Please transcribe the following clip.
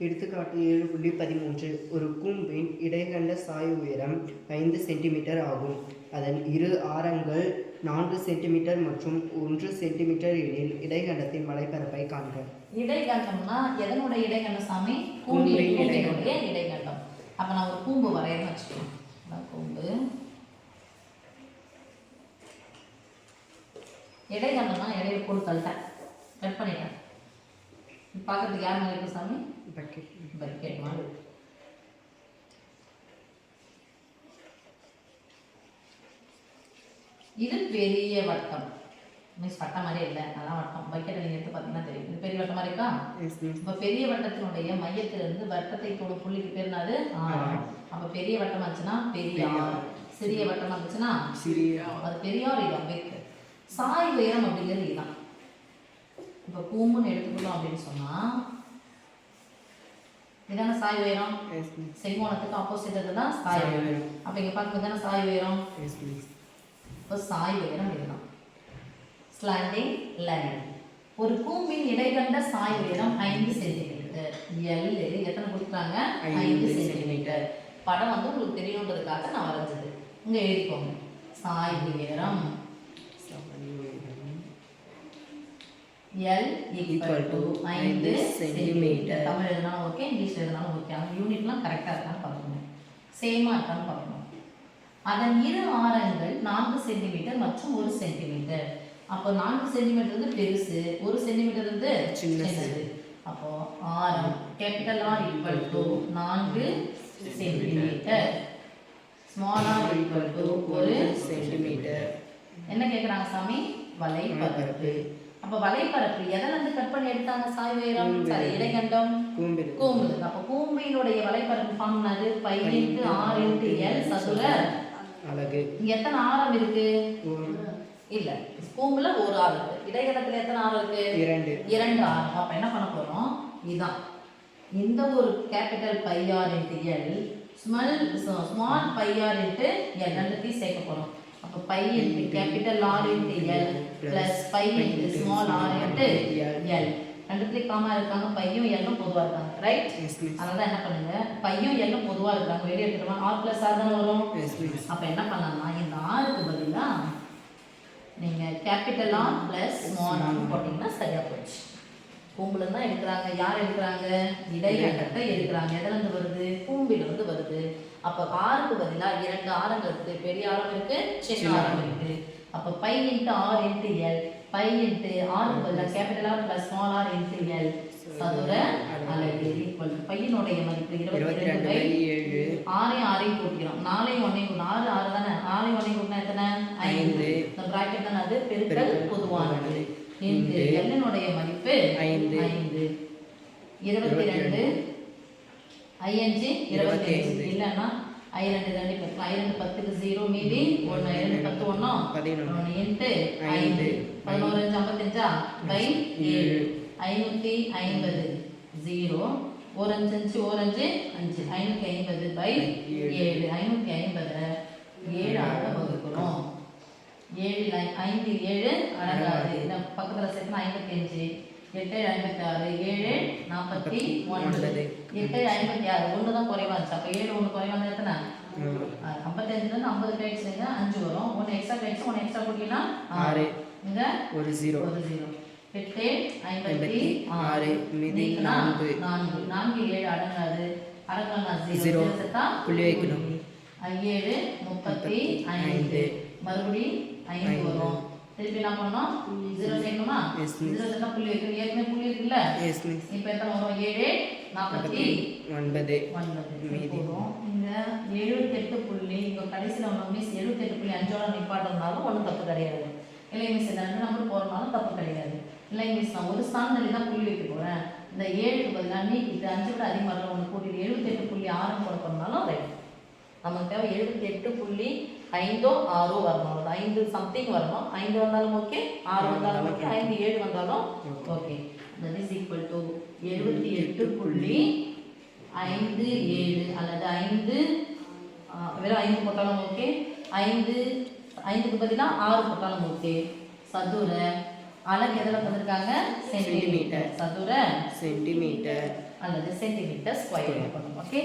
எடுத்துக்காட்டு 7.13 ஒரு கூம்பின் இடைக்கண்ட சாய் உயரம் 5 சென்டிமீட்டர் ஆகும். அதன் இரு ஆரங்கள் 4 சென்டிமீட்டர் மற்றும் 1 சென்டிமீட்டர் எனில் இடைக்கண்டத்தின் வலைப்பரப்பை காண்க. இடைக்கண்டம்னா எதனுடைய இடைக்கண்டம் சாமி? கூம்பின் இடைக்கண்டம். அப்ப நான் ஒரு கூம்பு வரையறேன்னு வச்சுக்கலாம். கூம்பு இடைக்கண்டம்னா இடையில போட்டு தள்ளிட்டேன், கட் பண்ணிட்டேன். பார்க்கறதுக்கு யார் மாதிரி இருக்கு சாமி? பக்கெட் மாதிரி. இது பெரிய வட்டம். மீன்ஸ் வட்டம் மாதிரியே இல்லை, அதான் வட்டம். பக்கெட்டை நீங்கள் எடுத்து பார்த்தீங்கன்னா தெரியும். இது பெரிய வட்டம் மாதிரி இருக்கா? இப்போ பெரிய வட்டத்தினுடைய மையத்திலிருந்து வட்டத்தை தொடும் புள்ளிக்கு பேர் என்னது? ஆரம். அப்போ பெரிய வட்டம் ஆச்சுன்னா பெரிய ஆர், சிறிய வட்டம் ஆச்சுன்னா சிறிய. அது பெரியார் இடம் வைக்கு. சாய் உயரம் அப்படிங்கிறது இதுதான். இப்போ கூம்புன்னு எடுத்துக்கிட்டோம் அப்படின்னு சொன்னா இதான சாய் உயரம். செங்கோணத்துக்கு ஆப்போசிட் தான் சாய் உயரம். அப்ப இங்க பார்க்கும் இதான சாய் உயரம். இப்போ சாய் உயரம் இதுதான். Slanting line. ஒரு கூம்பின் இடைக்கண்ட சாய் உயரம் 5 சென்டிமீட்டர். எல் எத்தனை கொடுக்குறாங்க? 5 சென்டிமீட்டர். படம் வந்து உங்களுக்கு தெரியணுன்றதுக்காக நான் வரைஞ்சது. இங்க எழுதிக்கோங்க. சாய் உயரம் L equal to 5 centimetre. Tamil எழுதினாலும் ஓகே, இங்கிலீஷ் எழுதினாலும் ஓகே. அந்த யூனிட்லாம் கரெக்டாக இருக்கான்னு பார்க்கணும், சேமாக இருக்கான்னு பார்க்கணும். அதன் இரு ஆரங்கள் 4 சென்டிமீட்டர் மற்றும் 1 சென்டிமீட்டர். அப்போ 4 சென்டிமீட்டர் வந்து பெருசு, 1 சென்டிமீட்டர் வந்து சின்னது. அப்போ ஆரம் capital R equal to 4 centimetre, small R equal to 1 centimetre. என்ன கேட்குறாங்க சாமி? வலைப்பரப்பு. அப்ப வலைப்பரப்பு எதல இருந்து கட் பண்ணி எடுத்தாங்க? சாய் உயரம். சரி, இடைக்கண்டம் கூம்பு. அப்ப கூம்பினுடைய வலைப்பரப்பு ஃபார்ம் என்னது? Pi into R into L சதுர அலகு. இங்க எத்தனை ஆரம் இருக்கு? இல்ல, கூம்புல ஒரு ஆரம் இருக்கு. இடைக்கண்டத்துல எத்தனை ஆரம் இருக்கு? 2 ஆரம். அப்ப என்ன பண்ண போறோம்? இதான் இந்த ஒரு capital pi r into l, small pi r into l ரெண்டுத்தையும் சேர்க்க போறோம். அப்ப pi into capital r into l plus pi into small r into l. ரெண்டுத்துலயும் காமா இருக்காங்க, பையும் எல்லும் பொதுவா இருக்காங்க, ரைட்? அதனால என்ன பண்ணுங்க, பையும் எல்லும் பொதுவா இருக்காங்க, வெளியே எடுத்துட்டோம். ஆர் பிளஸ் ஆர் தானே வரும். அப்ப என்ன பண்ணலாம்னா இந்த ஆருக்கு பதிலா நீங்க capital R plus small R போட்டீங்கன்னா சரியா போச்சு. கூம்புல தான் எடுக்கிறாங்க. யார் எடுக்கிறாங்க? இடைக்கண்டத்தை எடுக்கிறாங்க. எதுல இருந்து வருது? கூம்பில இருந்து வருது. அப்ப ஆருக்கு பதிலா 2 ஆரங்கள் இருக்கு. பெரிய ஆரம் இருக்கு, சின்ன ஆரம் இருக்கு. அப்ப pi into R into l, pi into ஆருக்கு பதிலா capital R plus small r into L சதுர அலகு ஈக்குவல் பையனுடைய மதிப்பு 22/7. ஆரையும் கூட்டிக்கிறோம். 4ஐயும் 1ஐயும் கூட்டினா 6 6 தானே. 6ஐயும் 1ஐயும் கூட்டினா எத்தனை? 5. இந்த பிராக்கெட் தானே, அது பெருக்கல் பொதுவானது. இன்டு எல்லினுடைய மதிப்பு 5. 22 5 25 இல்லைன்னா I 2 2 10. I 2 10க்கு 0 மீதி 1. I 2 10 1 into 5. 11 55 பை 7. 550 0. 1 5 1 5 5. 550 பை 7. 550 7 ஆக வகுக்கிறோம். 7 5 7 அடங்காது. இந்த பக்கத்துல சேர்த்தா 55. 8 56 7 49. 8 56 ஒன்று தான் குறைவா இருந்துச்சு. அப்போ 7 1 குறைவா இருந்தா எத்தனை? 55 50 கழிச்சுங்க 5 வரும். 1 எக்ஸ்ட்ரா கழிச்சு 1 எக்ஸ்ட்ரா போட்டீங்கன்னா 6. இங்க ஒரு 0. 8 56 மீதி 4. 4 7 அடங்காது. அடங்கலனா 0 சேர்த்தா புள்ளி வைக்கணும். 7 35 மறுபடி 5 வரும். திருப்பி என்ன பண்ணோம்? 0 சேர்க்கணுமா? 0 சேர்த்தா புள்ளி வைக்கணும். ஏற்கனவே புள்ளி இருக்குல்ல. இப்போ எத்தனை வரும்? 7 49 மீதி வரும். இந்த 78 புள்ளி இப்போ கடைசியில் ஒன்று மிஸ் 78.5 நிப்பாட்டம்னாலும் ஒன்றும் தப்பு கிடையாது. இல்லை மிஸ் இந்த 2 நம்பர் போகிறனாலும் தப்பு கிடையாது. இல்லை மிஸ் நான் ஒரு ஸ்தானத்தில் தான் புள்ளி வைக்க போகிறேன். இந்த 7க்கு பதிலாக நீக்கிட்டு 5 விட அதிகமாக ஒன்று கூட்டிட்டு 78.6 போட போனாலும் ரைட். நமக்கு தேவை 78.5 6 வரணும். 5 சம்திங் வரணும். 5 வந்தாலும் ஓகே, 6 வந்தாலும் ஓகே, 5 7 வந்தாலும் okay. That is equal to 78.57 அல்லது 5 வெறும் 5 போட்டாலும் ஓகே, 5க்கு பதிலாக 6 போட்டாலும் ஓகே. சதுர அலகு எதில் பண்ணிருக்காங்க சென்டிமீட்டர் சதுர சென்டிமீட்டர் அல்லது சென்டிமீட்டர் ஸ்கொயர் பண்ணணும் ஓகே